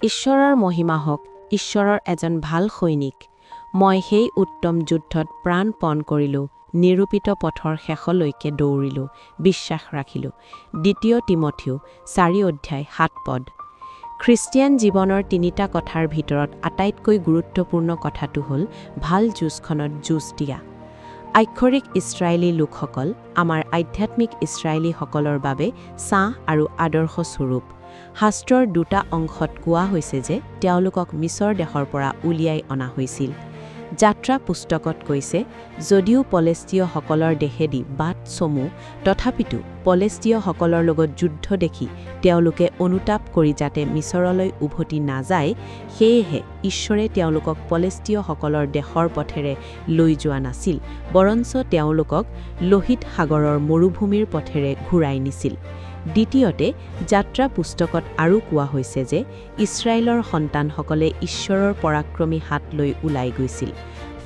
ঈশ্বৰৰ মহিমা হওক, ঈশ্বৰৰ এজন ভাল সৈনিক। মই সেই উত্তম যুদ্ধত প্ৰাণপণ কৰিলোঁ, নিৰূপিত পথৰ শেষলৈকে দৌৰিলোঁ, বিশ্বাস ৰাখিলোঁ। ২ তিমথেও ৪:৭ খ্ৰীষ্টিয়ান জীৱনৰ ৩টা কথাৰ ভিতৰত আটাইতকৈ গুৰুত্বপূৰ্ণ কথাটো হ'ল ভাল যুঁজখনত যুঁজ দিয়া। আক্ষৰিক ইছৰাইলী লোকসকল আমাৰ আধ্যাত্মিক ইছৰাইলীসকলৰ বাবে ছাঁ আৰু আদৰ্শ স্বৰূপ। শাস্ত্ৰৰ 2টা অংশত কোৱা হৈছে যে তেওঁলোকক মিছৰ দেশৰ পৰা উলিয়াই অনা হৈছিল। যাত্ৰা পুস্তকত কৈছে, যদিও পলেষ্টীয়সকলৰ দেশেদি বাট চমু, তথাপিতো পলেষ্টীয়সকলৰ লগত যুদ্ধ দেখি তেওঁলোকে অনুতাপ কৰি যাতে মিছৰলৈ উভতি নাযায়, সেয়েহে ঈশ্বৰে তেওঁলোকক পলেষ্টীয়সকলৰ দেশৰ পথেৰে লৈ যোৱা নাছিল, বৰঞ্চ তেওঁলোকক লোহিত সাগৰৰ মৰুভূমিৰ পথেৰে ঘূৰাই নিছিল। দ্বিতীয়তে, যাত্ৰা পুস্তকত আৰু কোৱা হৈছে যে ইছৰাইলৰ সন্তানসকলে ঈশ্বৰৰ পৰাক্ৰমী হাত লৈ ওলাই গৈছিল।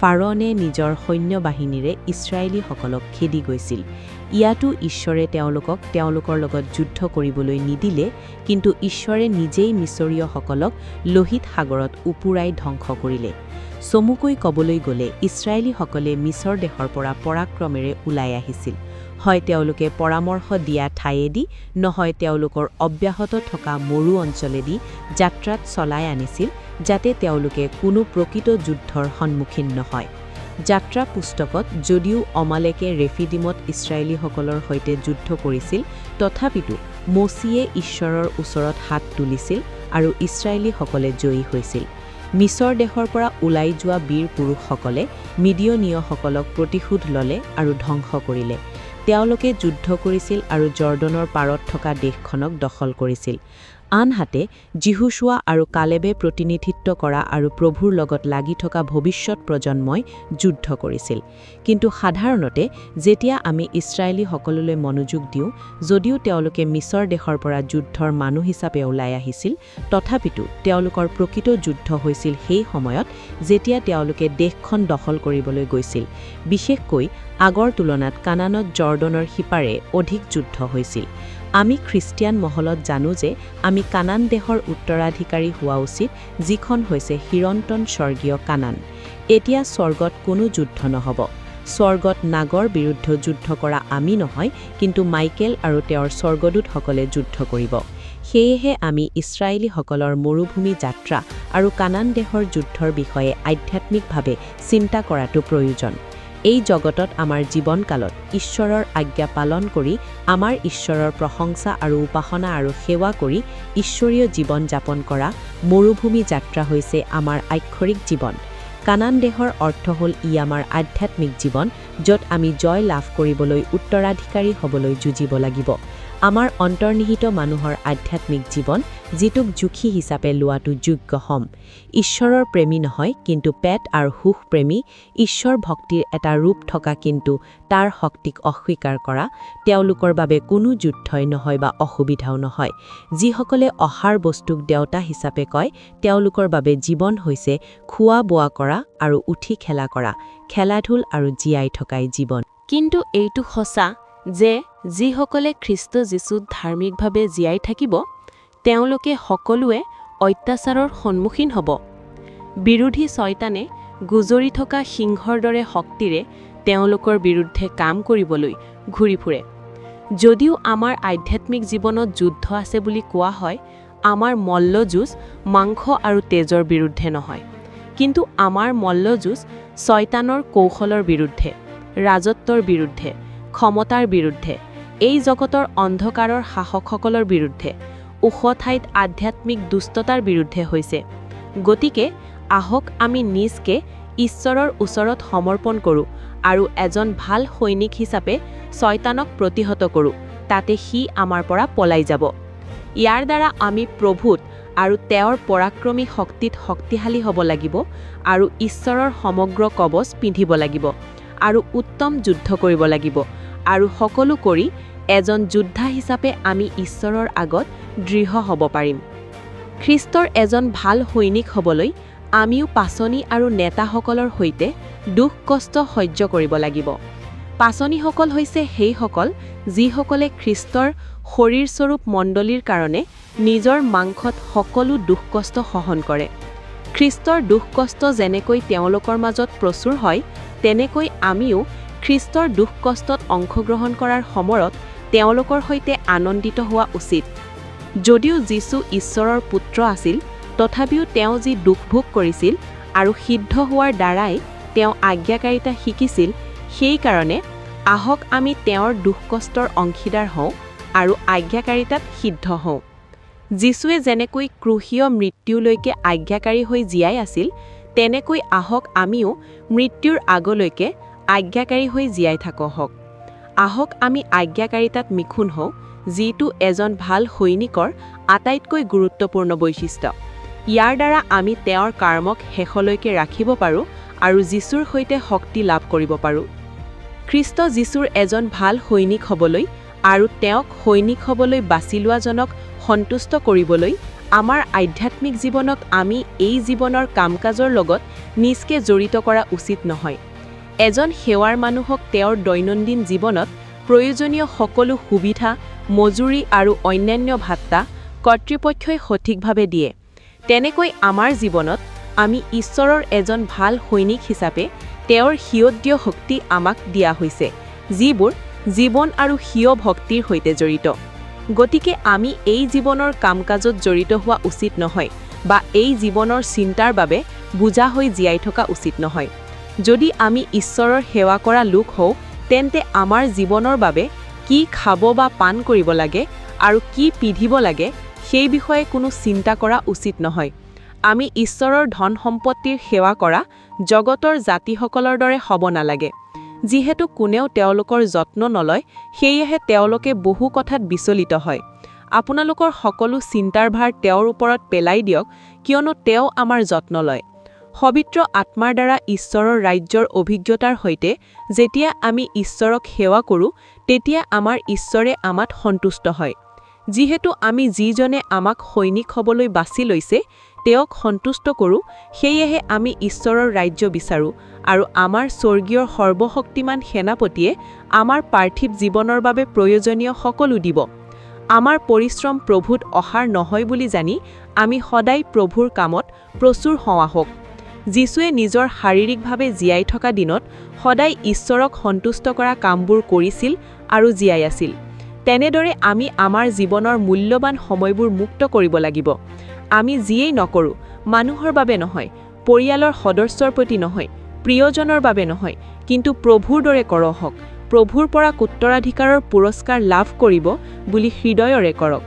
ফাৰনে নিজৰ সৈন্যবাহিনীৰে ইছৰাইলীসকলক খেদি গৈছিল। ইয়াতো ঈশ্বৰে তেওঁলোকক তেওঁলোকৰ লগত যুদ্ধ কৰিবলৈ নিদিলে, কিন্তু ঈশ্বৰে নিজেই মিছৰীয়সকলক লোহিত সাগৰত উপুৰাই ধ্বংস কৰিলে। চমুকৈ ক'বলৈ গ'লে ইছৰাইলীসকলে মিছৰ দেশৰ পৰা পৰাক্ৰমেৰে ওলাই আহিছিল। হয় তেওঁলোকে পৰামৰ্শ দিয়া ঠাইয়েদি, নহয় তেওঁলোকৰ অব্যাহত থকা মৰু অঞ্চলেদি যাত্ৰাত চলাই আনিছিল, যাতে তেওঁলোকে কোনো প্ৰকৃত যুদ্ধৰ সন্মুখীন নহয়। যাত্ৰা পুস্তকত যদিও অমালেকে ৰেফিডিমত ইছৰাইলীসকলৰ সৈতে যুদ্ধ কৰিছিল, তথাপিতো মছিয়ে ঈশ্বৰৰ ওচৰত হাত তুলিছিল আৰু ইছৰাইলীসকলে জয়ী হৈছিল। মিছৰ দেশৰ পৰা ওলাই যোৱা বীৰ পুৰুষসকলে মিডিয়নীয়সকলক প্ৰতিশোধ ল'লে আৰু ধ্বংস কৰিলে। তেওঁলোকে যুদ্ধ কৰিছিল আৰু জৰ্ডনৰ পাৰত থকা দেশখনক দখল কৰিছিল। আনহাতে যিহুশোৱা আৰু কালেবে প্ৰতিনিধিত্ব কৰা আৰু প্ৰভুৰ লগত লাগি থকা ভৱিষ্যৎ প্ৰজন্মই যুদ্ধ কৰিছিল। কিন্তু সাধাৰণতে যেতিয়া আমি ইছৰাইলীসকললৈ মনোযোগ দিওঁ, যদিও তেওঁলোকে মিছৰ দেশৰ পৰা যুদ্ধৰ মানুহ হিচাপে ওলাই আহিছিল, তথাপিতো তেওঁলোকৰ প্ৰকৃত যুদ্ধ হৈছিল সেই সময়ত যেতিয়া তেওঁলোকে দেশখন দখল কৰিবলৈ গৈছিল। বিশেষকৈ আগৰ তুলনাত কানানত জৰ্ডনৰ সিপাৰে অধিক যুদ্ধ হৈছিল। আমি খ্ৰীষ্টিয়ান মহলত জানো যে আমি কানান দেশৰ উত্তৰাধিকাৰী হোৱা উচিত, যিখন হৈছে চিৰন্তন স্বৰ্গীয় কানান। এতিয়া স্বৰ্গত কোনো যুদ্ধ নহ'ব। স্বৰ্গত নাগৰ বিৰুদ্ধে যুদ্ধ কৰা আমি নহয়, কিন্তু মাইকেল আৰু তেওঁৰ স্বৰ্গদূতসকলে যুদ্ধ কৰিব। সেয়েহে আমি ইছৰাইলীসকলৰ মৰুভূমি যাত্ৰা আৰু কানান দেশৰ যুদ্ধৰ বিষয়ে আধ্যাত্মিকভাৱে চিন্তা কৰাটো প্ৰয়োজন। এই জগতত আমাৰ জীৱনকালত ঈশ্বৰৰ আজ্ঞা পালন কৰি আমাৰ ঈশ্বৰৰ প্ৰশংসা আৰু উপাসনা আৰু সেৱা কৰি ঈশ্বৰীয় জীৱন যাপন কৰা মৰুভূমি যাত্ৰা হৈছে আমাৰ আক্ষৰিক জীৱন। কানান দেশৰ অৰ্থ হ'ল ই আমাৰ আধ্যাত্মিক জীৱন, য'ত আমি জয় লাভ কৰিবলৈ উত্তৰাধিকাৰী হ'বলৈ যুঁজিব লাগিব। আমাৰ অন্তৰ্নিহিত মানুহৰ আধ্যাত্মিক জীৱন, যিটোক জুখি হিচাপে লোৱাটো যোগ্য হ'ম। ঈশ্বৰৰ প্ৰেমী নহয়, কিন্তু পেট আৰু সুখ প্ৰেমী, ঈশ্বৰ ভক্তিৰ এটা ৰূপ থকা কিন্তু তাৰ শক্তিক অস্বীকাৰ কৰা, তেওঁলোকৰ বাবে কোনো যুদ্ধই নহয় বা অসুবিধাও নহয়। যিসকলে অসাৰ বস্তুক দেৱতা হিচাপে কয়, তেওঁলোকৰ বাবে জীৱন হৈছে খোৱা বোৱা কৰা আৰু উঠি খেলা কৰা, খেলা-ধূল আৰু জীয়াই থকাই জীৱন। কিন্তু এইটো সঁচা যে যিসকলে খ্ৰীষ্ট যীশুত ধাৰ্মিকভাৱে জীয়াই থাকিব, তেওঁলোকে সকলোৱে অত্যাচাৰৰ সন্মুখীন হ'ব। বিৰোধী শয়তানে গুজৰি থকা সিংহৰ দৰে শক্তিৰে তেওঁলোকৰ বিৰুদ্ধে কাম কৰিবলৈ ঘূৰি ফুৰে। যদিও আমাৰ আধ্যাত্মিক জীৱনত যুদ্ধ আছে বুলি কোৱা হয়, আমাৰ মল্লযুঁজ মাংস আৰু তেজৰ বিৰুদ্ধে নহয়, কিন্তু আমাৰ মল্লযুঁজ শয়তানৰ কৌশলৰ বিৰুদ্ধে, ৰাজত্বৰ বিৰুদ্ধে, ক্ষমতাৰ বিৰুদ্ধে, এই জগতৰ অন্ধকাৰৰ শাসকসকলৰ বিৰুদ্ধে, ওখ ঠাইত আধ্যাত্মিক দুষ্টতাৰ বিৰুদ্ধে হৈছে। গতিকে আহক আমি নিজকে ঈশ্বৰৰ ওচৰত সমৰ্পণ কৰোঁ আৰু এজন ভাল সৈনিক হিচাপে শয়তানক প্ৰতিহত কৰোঁ, তাতে সি আমাৰ পৰা পলাই যাব। ইয়াৰ দ্বাৰা আমি প্ৰভুত আৰু তেওঁৰ পৰাক্ৰমী শক্তিত শক্তিশালী হ'ব লাগিব আৰু ঈশ্বৰৰ সমগ্ৰ কৱচ পিন্ধিব লাগিব আৰু উত্তম যুদ্ধ কৰিব লাগিব, আৰু সকলো কৰি এজন যোদ্ধা হিচাপে আমি ঈশ্বৰৰ আগত দৃঢ় হ'ব পাৰিম। খ্ৰীষ্টৰ এজন ভাল সৈনিক হ'বলৈ আমিও পাচনি আৰু নেতাসকলৰ সৈতে দুখ কষ্ট সহ্য কৰিব লাগিব। পাচনিসকল হৈছে সেইসকল যিসকলে খ্ৰীষ্টৰ শৰীৰস্বৰূপ মণ্ডলীৰ কাৰণে নিজৰ মাংসত সকলো দুখ কষ্ট সহন কৰে। খ্ৰীষ্টৰ দুখ কষ্ট যেনেকৈ তেওঁলোকৰ মাজত প্ৰচুৰ হয়, তেনেকৈ আমিও খ্ৰীষ্টৰ দুখ কষ্টত অংশগ্ৰহণ কৰাৰ সময়ত তেওঁলোকৰ সৈতে আনন্দিত হোৱা উচিত। যদিও যীশু ঈশ্বৰৰ পুত্ৰ আছিল, তথাপিও তেওঁ যি দুখ ভোগ কৰিছিল আৰু সিদ্ধ হোৱাৰ দ্বাৰাই তেওঁ আজ্ঞাকাৰিতা শিকিছিল, সেইকাৰণে আহক আমি তেওঁৰ দুখ কষ্টৰ অংশীদাৰ হওঁ আৰু আজ্ঞাকাৰিতাত সিদ্ধ হওঁ। যীশুৱে যেনেকৈ ক্ৰুশীয় মৃত্যুলৈকে আজ্ঞাকাৰী হৈ জীয়াই আছিল, তেনেকৈ আহক আমিও মৃত্যুৰ আগলৈকে আজ্ঞাকাৰী হৈ জীয়াই থাকোঁ হওক। আহক আমি আজ্ঞাকাৰিতাত মিথুন হওঁ, যিটো এজন ভাল সৈনিকৰ আটাইতকৈ গুৰুত্বপূৰ্ণ বৈশিষ্ট্য। ইয়াৰ দ্বাৰা আমি তেওঁৰ কৰ্মক শেষলৈকে ৰাখিব পাৰোঁ আৰু যীশুৰ সৈতে শক্তি লাভ কৰিব পাৰোঁ। খ্ৰীষ্ট যীশুৰ এজন ভাল সৈনিক হ'বলৈ আৰু তেওঁক সৈনিক হ'বলৈ বাছি লোৱাজনক সন্তুষ্ট কৰিবলৈ আমাৰ আধ্যাত্মিক জীৱনক আমি এই জীৱনৰ কাম-কাজৰ লগত নিজকে জড়িত কৰা উচিত নহয়। এজন সেৱাৰ মানুহক তেওঁৰ দৈনন্দিন জীৱনত প্ৰয়োজনীয় সকলো সুবিধা, মজুৰি আৰু অন্যান্য ভাত্তা কৰ্তৃপক্ষই সঠিকভাৱে দিয়ে। তেনেকৈ আমাৰ জীৱনত আমি ঈশ্বৰৰ এজন ভাল সৈনিক হিচাপে তেওঁৰ হিয়দীয় শক্তি আমাক দিয়া হৈছে, যিবোৰ জীৱন আৰু হিয় ভক্তিৰ সৈতে জড়িত। গতিকে আমি এই জীৱনৰ কাম-কাজত জড়িত হোৱা উচিত নহয় বা এই জীৱনৰ চিন্তাৰ বাবে বোজা হৈ জীয়াই থকা উচিত নহয়। যদি আমি ঈশ্বৰৰ সেৱা কৰা লোক হওঁ, তেন্তে আমাৰ জীৱনৰ বাবে কি খাব বা পান কৰিব লাগে আৰু কি পিন্ধিব লাগে সেই বিষয়ে কোনো চিন্তা কৰা উচিত নহয়। আমি ঈশ্বৰৰ ধন সম্পত্তিৰ সেৱা কৰা জগতৰ জাতিসকলৰ দৰে হ'ব নালাগে। যিহেতু কোনেও তেওঁলোকৰ যত্ন নলয়, সেয়েহে তেওঁলোকে বহু কথাত বিচলিত হয়। আপোনালোকৰ সকলো চিন্তাৰ ভাৰ তেওঁৰ ওপৰত পেলাই দিয়ক, কিয়নো তেওঁ আমাৰ যত্ন লয়। পবিত্ৰ আত্মাৰ দ্বাৰা ঈশ্বৰৰ ৰাজ্যৰ অভিজ্ঞতাৰ সৈতে যেতিয়া আমি ঈশ্বৰক সেৱা কৰোঁ, তেতিয়া আমাৰ ঈশ্বৰে আমাত সন্তুষ্ট হয়। যিহেতু আমি যিজনে আমাক সৈনিক হ'বলৈ বাছি লৈছে, তেওঁক সন্তুষ্ট কৰোঁ, সেয়েহে আমি ঈশ্বৰৰ ৰাজ্য বিচাৰোঁ আৰু আমাৰ স্বৰ্গীয় সৰ্বশক্তিমান সেনাপতিয়ে আমাৰ পাৰ্থিৱ জীৱনৰ বাবে প্ৰয়োজনীয় সকলো দিব। আমাৰ পৰিশ্ৰম প্ৰভুত অসাৰ নহয় বুলি জানি আমি সদায় প্ৰভুৰ কামত প্ৰচুৰ হওঁ আহক। যীশুৱে নিজৰ শাৰীৰিকভাৱে জীয়াই থকা দিনত সদায় ঈশ্বৰক সন্তুষ্ট কৰা কামবোৰ কৰিছিল আৰু জীয়াই আছিল। তেনেদৰে আমি আমাৰ জীৱনৰ মূল্যৱান সময়বোৰ মুক্ত কৰিব লাগিব। আমি যিয়েই নকৰোঁ, মানুহৰ বাবে নহয়, পৰিয়ালৰ সদস্যৰ প্ৰতি নহয়, প্ৰিয়জনৰ বাবে নহয়, কিন্তু প্ৰভুৰ দৰে কৰক হওক। প্ৰভুৰ পৰা উত্তৰাধিকাৰৰ পুৰস্কাৰ লাভ কৰিব বুলি হৃদয়ৰে কৰক।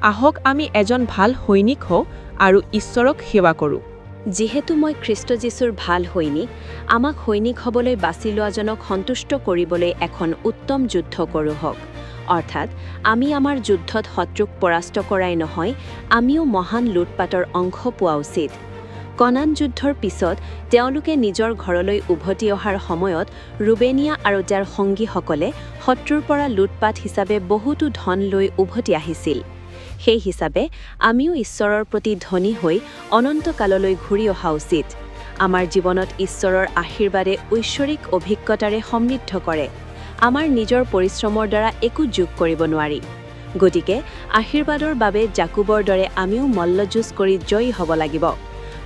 আহক আমি এজন ভাল সৈনিক হওঁ আৰু ঈশ্বৰক সেৱা কৰোঁ। যিহেতু মই খ্ৰীষ্ট যীশুৰ ভাল সৈনিক, আমাক সৈনিক হ'বলৈ বাছি লোৱাজনক সন্তুষ্ট কৰিবলৈ এখন উত্তম যুদ্ধ কৰোঁ হওক। অৰ্থাৎ আমি আমাৰ যুদ্ধত শত্ৰুক পৰাস্ত কৰাই নহয়, আমিও মহান লুটপাটৰ অংশ পোৱা উচিত। কনান যুদ্ধৰ পিছত তেওঁলোকে নিজৰ ঘৰলৈ উভতি অহাৰ সময়ত ৰুবেনিয়া আৰু তেওঁৰ সংগীসকলে শত্ৰুৰ পৰা লুটপাট হিচাপে বহুতো ধন লৈ উভতি আহিছিল। সেই হিচাপে আমিও ঈশ্বৰৰ প্ৰতি ধনী হৈ অনন্তকাললৈ ঘূৰি অহা উচিত। আমাৰ জীৱনত ঈশ্বৰৰ আশীৰ্বাদে ঐশ্বৰিক অভিজ্ঞতাৰে সমৃদ্ধ কৰে। আমাৰ নিজৰ পৰিশ্ৰমৰ দ্বাৰা একো যোগ কৰিব নোৱাৰি। গতিকে আশীৰ্বাদৰ বাবে জাকুবৰ দৰে আমিও মল্লযুঁজ কৰি জয়ী হ'ব লাগিব।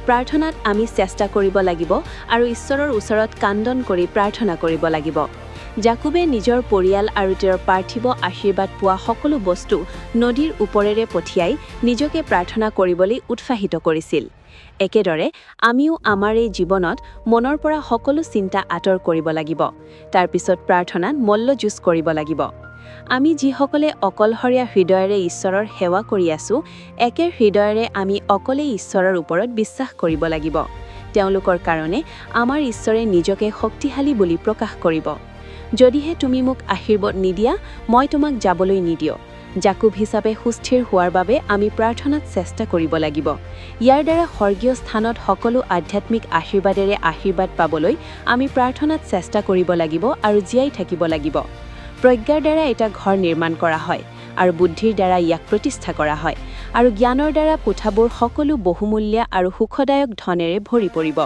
প্ৰাৰ্থনাত আমি চেষ্টা কৰিব লাগিব আৰু ঈশ্বৰৰ ওচৰত কান্দন কৰি প্ৰাৰ্থনা কৰিব লাগিব। জাকুবে নিজৰ পৰিয়াল আৰু তেওঁৰ পাৰ্থিৱ আশীৰ্বাদ পোৱা সকলো বস্তু নদীৰ ওপৰেৰে পঠিয়াই নিজকে প্ৰাৰ্থনা কৰিবলৈ উৎসাহিত কৰিছিল। একেদৰে আমিও আমাৰ এই জীৱনত মনৰ পৰা সকলো চিন্তা আঁতৰ কৰিব লাগিব। তাৰ পিছত প্ৰাৰ্থনাত মল্লযুঁজ কৰিব লাগিব। আমি যিসকলে অকলশৰীয়া হৃদয়েৰে ঈশ্বৰৰ সেৱা কৰি আছোঁ, একে হৃদয়েৰে আমি অকলেই ঈশ্বৰৰ ওপৰত বিশ্বাস কৰিব লাগিব। তেওঁলোকৰ কাৰণে আমাৰ ঈশ্বৰে নিজকে শক্তিশালী বুলি প্ৰকাশ কৰিব। যদিহে তুমি মোক আশীৰ্বাদ নিদিয়া, মই তোমাক যাবলৈ নিদিওঁ। জাকুব হিচাপে সুস্থিৰ হোৱাৰ বাবে আমি প্ৰাৰ্থনাত চেষ্টা কৰিব লাগিব। ইয়াৰ দ্বাৰা স্বৰ্গীয় স্থানত সকলো আধ্যাত্মিক আশীৰ্বাদেৰে আশীৰ্বাদ পাবলৈ আমি প্ৰাৰ্থনাত চেষ্টা কৰিব লাগিব আৰু জীয়াই থাকিব লাগিব। প্ৰজ্ঞাৰ দ্বাৰা এটা ঘৰ নিৰ্মাণ কৰা হয় আৰু বুদ্ধিৰ দ্বাৰা ইয়াক প্ৰতিষ্ঠা কৰা হয়, আৰু জ্ঞানৰ দ্বাৰা কোঠাবোৰ সকলো বহুমূল্যা আৰু সুখদায়ক ধনেৰে ভৰি পৰিব।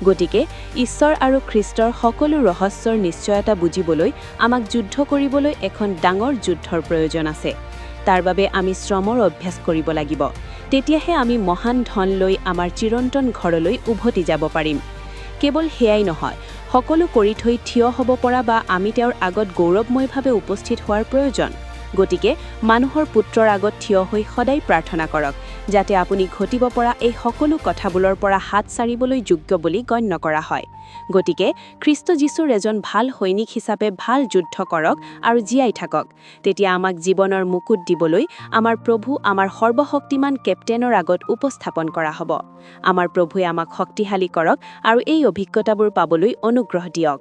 গতিকে ঈশ্বৰ আৰু খ্ৰীষ্টৰ সকলো ৰহস্যৰ নিশ্চয়তা বুজিবলৈ আমাক যুদ্ধ কৰিবলৈ এখন ডাঙৰ যুদ্ধৰ প্ৰয়োজন আছে। তাৰ বাবে আমি শ্ৰমৰ অভ্যাস কৰিব লাগিব। তেতিয়াহে আমি মহান ধন লৈ আমাৰ চিৰন্তন ঘৰলৈ উভতি যাব পাৰিম। কেৱল সেয়াই নহয়, সকলো কৰি থৈ থিয় হ'ব পৰা বা আমি তেওঁৰ আগত গৌৰৱময়ভাৱে উপস্থিত হোৱাৰ প্ৰয়োজন। গতিকে মানুহৰ পুত্ৰৰ আগত থিয় হৈ সদায় প্ৰাৰ্থনা কৰক, যাতে আপুনি ঘটিব পৰা এই সকলো কথাবোৰৰ পৰা হাত সাৰিবলৈ যোগ্য বুলি গণ্য কৰা হয়। গতিকে খ্ৰীষ্ট যীশুৰ এজন ভাল সৈনিক হিচাপে ভাল যুদ্ধ কৰক আৰু জীয়াই থাকক। তেতিয়া আমাক জীৱনৰ মুকুট দিবলৈ আমাৰ প্ৰভু আমাৰ সৰ্বশক্তিমান কেপ্টেইনৰ আগত উপস্থাপন কৰা হ'ব। আমাৰ প্ৰভুৱে আমাক শক্তিশালী কৰক আৰু এই অভিজ্ঞতাবোৰ পাবলৈ অনুগ্ৰহ দিয়ক।